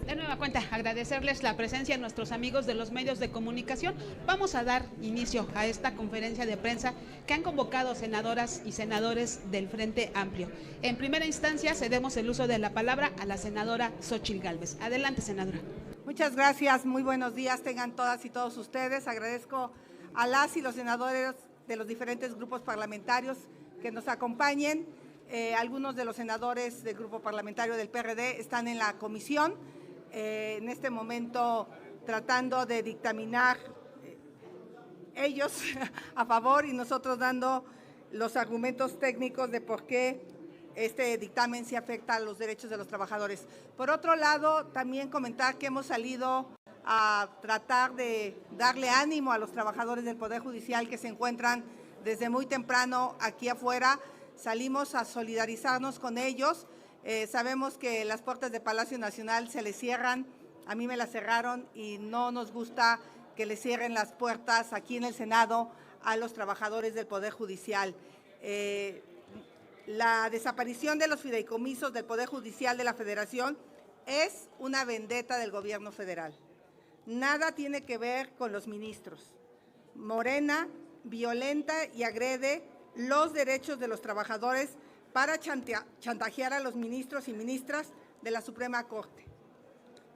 De nueva cuenta, agradecerles la presencia de nuestros amigos de los medios de comunicación. Vamos a dar inicio a esta conferencia de prensa que han convocado senadoras y senadores del Frente Amplio. En primera instancia, cedemos el uso de la palabra a la senadora Xóchitl Gálvez. Adelante, senadora. Muchas gracias, muy buenos días tengan todas y todos ustedes. Agradezco a las y los senadores de los diferentes grupos parlamentarios que nos acompañen. Algunos de los senadores del grupo parlamentario del PRD están en la comisión. En este momento tratando de dictaminar ellos a favor y nosotros dando los argumentos técnicos de por qué este dictamen sí afecta a los derechos de los trabajadores. Por otro lado, también comentar que hemos salido a tratar de darle ánimo a los trabajadores del Poder Judicial que se encuentran desde muy temprano aquí afuera. Salimos a solidarizarnos con ellos. Sabemos que las puertas de Palacio Nacional se les cierran, a mí me las cerraron y no nos gusta que les cierren las puertas aquí en el Senado a los trabajadores del Poder Judicial. La desaparición de los fideicomisos del Poder Judicial de la Federación es una vendetta del gobierno federal. Nada tiene que ver con los ministros. Morena violenta y agrede los derechos de los trabajadores para chantajear a los ministros y ministras de la Suprema Corte.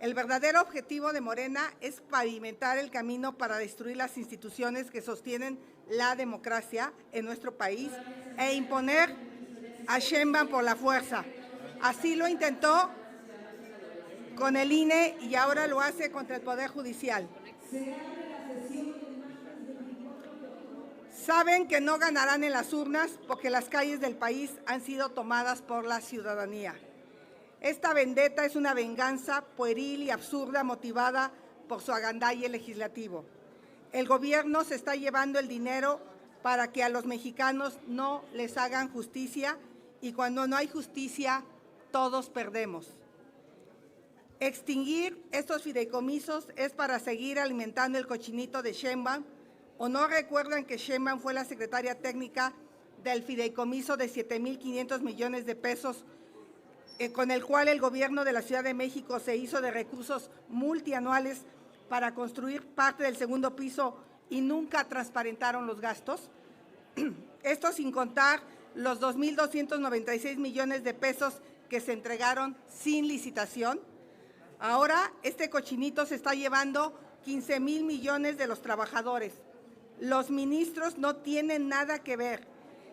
El verdadero objetivo de Morena es pavimentar el camino para destruir las instituciones que sostienen la democracia en nuestro país e imponer a Sheinbaum por la fuerza. Así lo intentó con el INE y ahora lo hace contra el Poder Judicial. Saben que no ganarán en las urnas porque las calles del país han sido tomadas por la ciudadanía. Esta vendetta es una venganza pueril y absurda motivada por su agandalle legislativo. El gobierno se está llevando el dinero para que a los mexicanos no les hagan justicia y cuando no hay justicia, todos perdemos. Extinguir estos fideicomisos es para seguir alimentando el cochinito de Sheinbaum. ¿O no recuerdan que Sheinbaum fue la secretaria técnica del fideicomiso de 7,500 millones de pesos, con el cual el gobierno de la Ciudad de México se hizo de recursos multianuales para construir parte del segundo piso y nunca transparentaron los gastos? Esto sin contar los 2,296 millones de pesos que se entregaron sin licitación. Ahora este cochinito se está llevando 15,000 millones de los trabajadores. Los ministros no tienen nada que ver.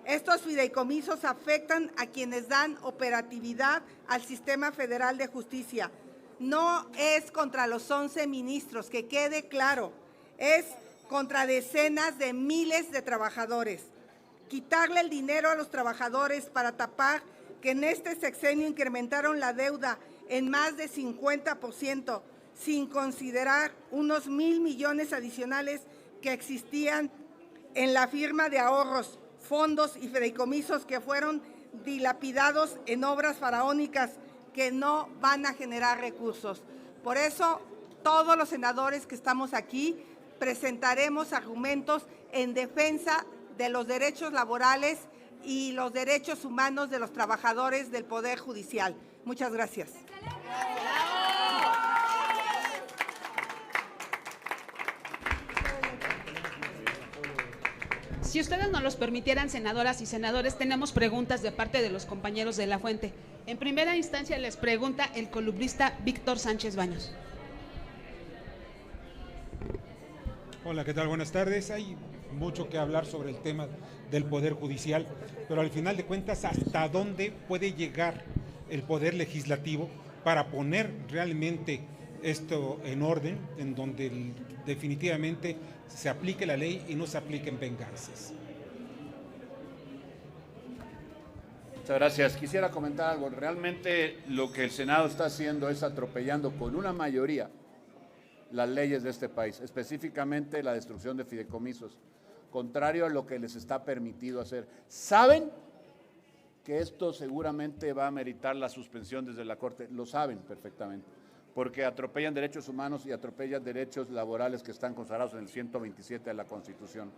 Estos fideicomisos afectan a quienes dan operatividad al Sistema Federal de Justicia. No es contra los 11 ministros, que quede claro, es contra decenas de miles de trabajadores. Quitarle el dinero a los trabajadores para tapar que en este sexenio incrementaron la deuda en más de 50%, sin considerar unos 1,000 millones adicionales que existían en la firma de ahorros, fondos y fideicomisos que fueron dilapidados en obras faraónicas que no van a generar recursos. Por eso, todos los senadores que estamos aquí presentaremos argumentos en defensa de los derechos laborales y los derechos humanos de los trabajadores del Poder Judicial. Muchas gracias. Si ustedes nos los permitieran, senadoras y senadores, tenemos preguntas de parte de los compañeros de La Fuente. En primera instancia les pregunta el columnista Víctor Sánchez Baños. Hola, ¿qué tal? Buenas tardes. Hay mucho que hablar sobre el tema del Poder Judicial, pero al final de cuentas, ¿hasta dónde puede llegar el Poder Legislativo para poner realmente esto en orden, en donde definitivamente se aplique la ley y no se apliquen venganzas? Muchas gracias. Quisiera comentar algo. Realmente lo que el Senado está haciendo es atropellando con una mayoría las leyes de este país, específicamente la destrucción de fideicomisos, contrario a lo que les está permitido hacer. Saben que esto seguramente va a meritar la suspensión desde la Corte, lo saben perfectamente, porque atropellan derechos humanos y atropellan derechos laborales que están consagrados en el 127 de la Constitución.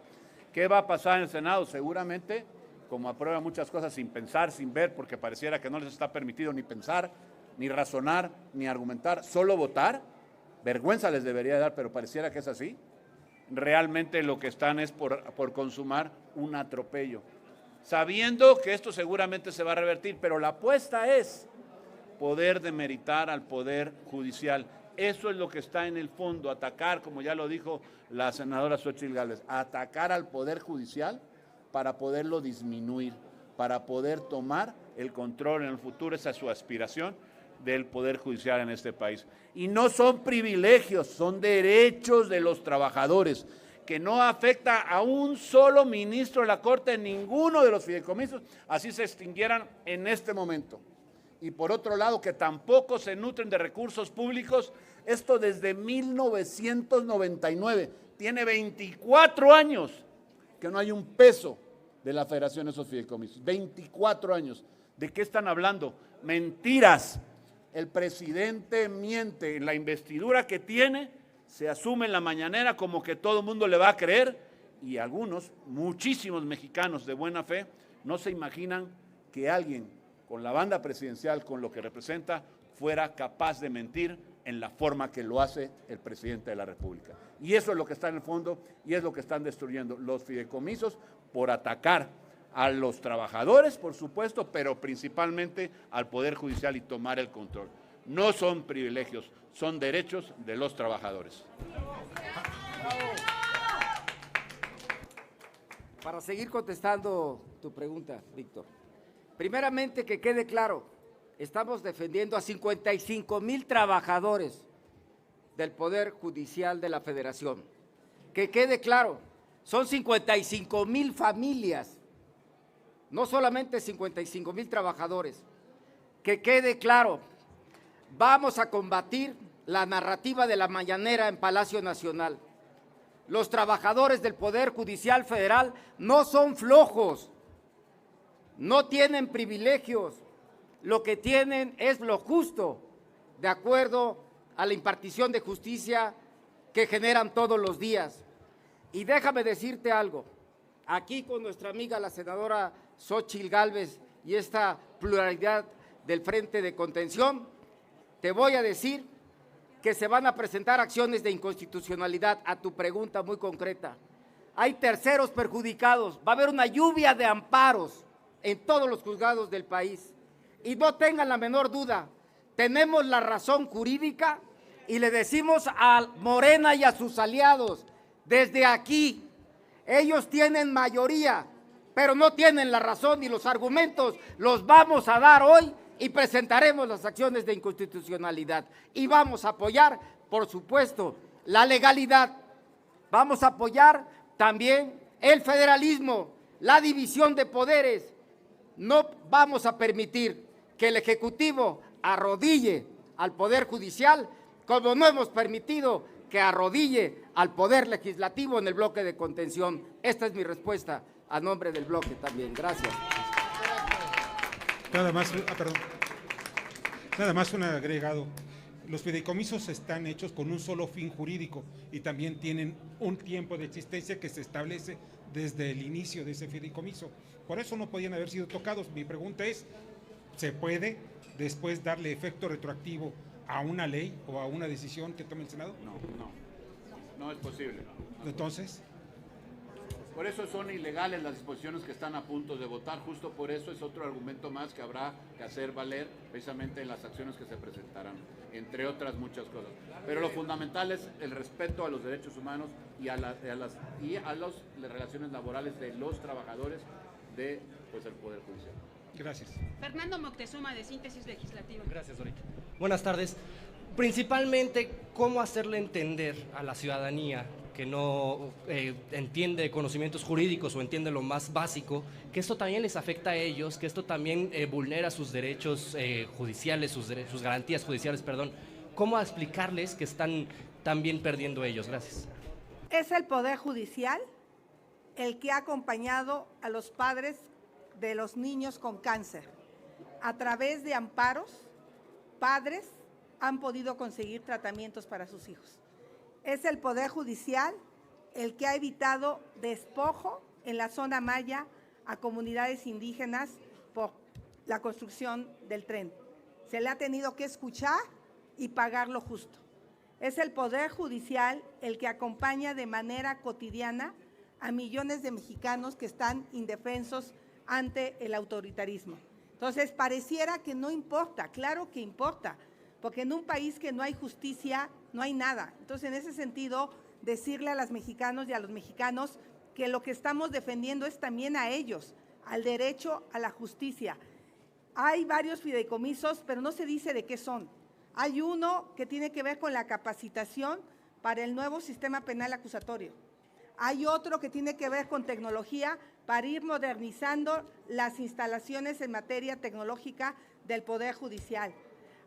¿Qué va a pasar en el Senado? Seguramente como aprueba muchas cosas sin pensar, sin ver, porque pareciera que no les está permitido ni pensar, ni razonar, ni argumentar, solo votar. Vergüenza les debería dar, pero pareciera que es así. Realmente lo que están es por consumar un atropello, sabiendo que esto seguramente se va a revertir, pero la apuesta es poder demeritar al Poder Judicial. Eso es lo que está en el fondo, atacar, como ya lo dijo la senadora Xóchitl Gálvez, atacar al Poder Judicial para poderlo disminuir, para poder tomar el control en el futuro. Esa es su aspiración del Poder Judicial en este país. Y no son privilegios, son derechos de los trabajadores, que no afecta a un solo ministro de la Corte en ninguno de los fideicomisos, así se extinguieran en este momento. Y por otro lado, que tampoco se nutren de recursos públicos, esto desde 1999, tiene 24 años que no hay un peso de la Federación de esos fideicomisos, 24 años. ¿De qué están hablando? Mentiras. El presidente miente en la investidura que tiene, se asume en la mañanera como que todo el mundo le va a creer, y algunos, muchísimos mexicanos de buena fe, no se imaginan que alguien con la banda presidencial, con lo que representa, fuera capaz de mentir en la forma que lo hace el presidente de la República. Y eso es lo que está en el fondo y es lo que están destruyendo los fideicomisos por atacar a los trabajadores, por supuesto, pero principalmente al Poder Judicial y tomar el control. No son privilegios, son derechos de los trabajadores. Para seguir contestando tu pregunta, Víctor, primeramente que quede claro, estamos defendiendo a 55,000 trabajadores del Poder Judicial de la Federación. Que quede claro, son 55,000 familias, no solamente 55,000 trabajadores. Que quede claro, vamos a combatir la narrativa de la mañanera en Palacio Nacional. Los trabajadores del Poder Judicial Federal no son flojos, no tienen privilegios, lo que tienen es lo justo, de acuerdo a la impartición de justicia que generan todos los días. Y déjame decirte algo, aquí con nuestra amiga la senadora Xóchitl Gálvez y esta pluralidad del Frente de Contención, te voy a decir que se van a presentar acciones de inconstitucionalidad. A tu pregunta muy concreta, hay terceros perjudicados, va a haber una lluvia de amparos en todos los juzgados del país. Y no tengan la menor duda, tenemos la razón jurídica y le decimos a Morena y a sus aliados, desde aquí, ellos tienen mayoría, pero no tienen la razón y los argumentos los vamos a dar hoy y presentaremos las acciones de inconstitucionalidad. Y vamos a apoyar, por supuesto, la legalidad. Vamos a apoyar también el federalismo, la división de poderes. No vamos a permitir que el Ejecutivo arrodille al Poder Judicial, como no hemos permitido que arrodille al Poder Legislativo en el bloque de contención. Esta es mi respuesta a nombre del bloque también. Gracias. Nada más un agregado. Los fideicomisos están hechos con un solo fin jurídico y también tienen un tiempo de existencia que se establece desde el inicio de ese fideicomiso. Por eso no podían haber sido tocados. Mi pregunta es, ¿se puede después darle efecto retroactivo a una ley o a una decisión que tome el Senado? No es posible. Entonces, por eso son ilegales las disposiciones que están a punto de votar. Justo por eso es otro argumento más que habrá que hacer valer precisamente en las acciones que se presentarán, entre otras muchas cosas. Pero lo fundamental es el respeto a los derechos humanos y a las relaciones laborales de los trabajadores de el Poder Judicial. gracias. Fernando Moctezuma, de Síntesis Legislativa. Gracias, Dorita. Buenas tardes. Principalmente, ¿cómo hacerle entender a la ciudadanía que no entiende conocimientos jurídicos o entiende lo más básico, que esto también les afecta a ellos, que esto también vulnera sus derechos judiciales, sus garantías judiciales, perdón? ¿Cómo explicarles que están también perdiendo ellos? Gracias. Es el Poder Judicial el que ha acompañado a los padres de los niños con cáncer. A través de amparos, padres han podido conseguir tratamientos para sus hijos. Es el Poder Judicial el que ha evitado despojo en la zona Maya a comunidades indígenas por la construcción del tren. Se le ha tenido que escuchar y pagar lo justo. Es el Poder Judicial el que acompaña de manera cotidiana a millones de mexicanos que están indefensos ante el autoritarismo. Entonces, pareciera que no importa, claro que importa, porque en un país que no hay justicia, no hay nada. Entonces, en ese sentido, decirle a las mexicanos y a los mexicanos que lo que estamos defendiendo es también a ellos, al derecho a la justicia. Hay varios fideicomisos, pero no se dice de qué son. Hay uno que tiene que ver con la capacitación para el nuevo sistema penal acusatorio. Hay otro que tiene que ver con tecnología para ir modernizando las instalaciones en materia tecnológica del Poder Judicial.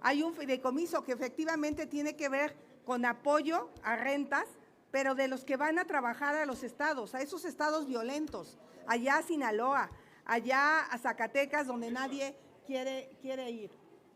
Hay un fideicomiso que efectivamente tiene que ver con apoyo a rentas, pero de los que van a trabajar a los estados, a esos estados violentos, allá a Sinaloa, allá a Zacatecas, donde nadie quiere ir.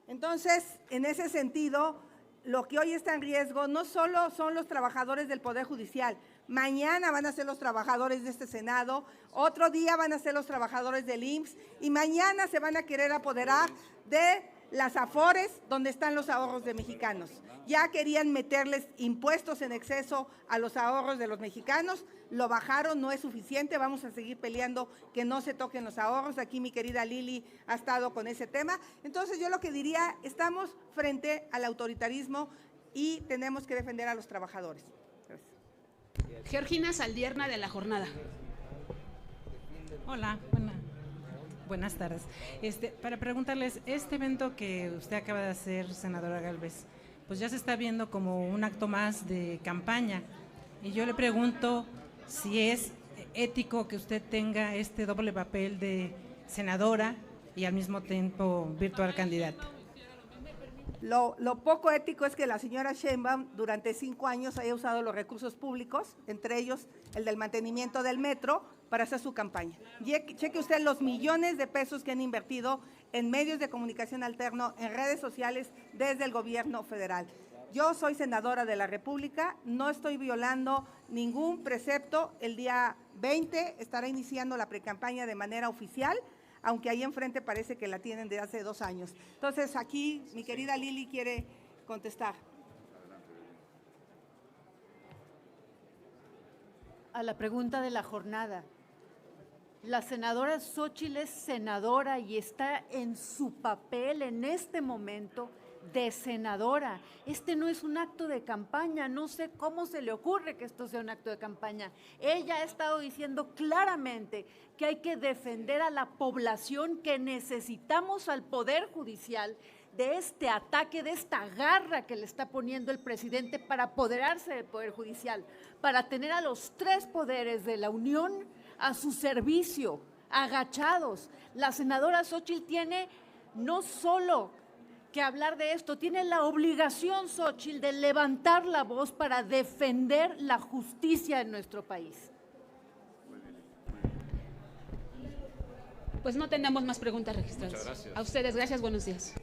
Entonces, en ese sentido, lo que hoy está en riesgo no solo son los trabajadores del Poder Judicial, mañana van a ser los trabajadores de este Senado, otro día van a ser los trabajadores del IMSS y mañana se van a querer apoderar de las Afores, donde están los ahorros de mexicanos. Ya querían meterles impuestos en exceso a los ahorros de los mexicanos, lo bajaron, no es suficiente, vamos a seguir peleando que no se toquen los ahorros. Aquí mi querida Lili ha estado con ese tema. Entonces yo lo que diría, estamos frente al autoritarismo y tenemos que defender a los trabajadores. Gracias. Georgina Saldierna, de La Jornada. Hola, buenas tardes. Para preguntarles, este evento que usted acaba de hacer, senadora Gálvez, pues ya se está viendo como un acto más de campaña. Y yo le pregunto si es ético que usted tenga este doble papel de senadora y al mismo tiempo virtual candidata. Lo poco ético es que la señora Sheinbaum durante 5 años haya usado los recursos públicos, entre ellos el del mantenimiento del metro, para hacer su campaña. Cheque usted los millones de pesos que han invertido en medios de comunicación alterno, en redes sociales, desde el gobierno federal. Yo soy senadora de la República, no estoy violando ningún precepto. El día 20 estará iniciando la precampaña de manera oficial, aunque ahí enfrente parece que la tienen de hace 2 años. Entonces, aquí mi querida Lili quiere contestar. A la pregunta de la jornada. La senadora Xóchitl es senadora y está en su papel en este momento de senadora. Este no es un acto de campaña, no sé cómo se le ocurre que esto sea un acto de campaña. Ella ha estado diciendo claramente que hay que defender a la población, que necesitamos al Poder Judicial de este ataque, de esta garra que le está poniendo el presidente para apoderarse del Poder Judicial, para tener a los 3 poderes de la Unión a su servicio, agachados. La senadora Xóchitl tiene no solo que hablar de esto, tiene la obligación, Xóchitl, de levantar la voz para defender la justicia en nuestro país. Pues no tenemos más preguntas registradas. Muchas gracias. A ustedes, gracias, buenos días.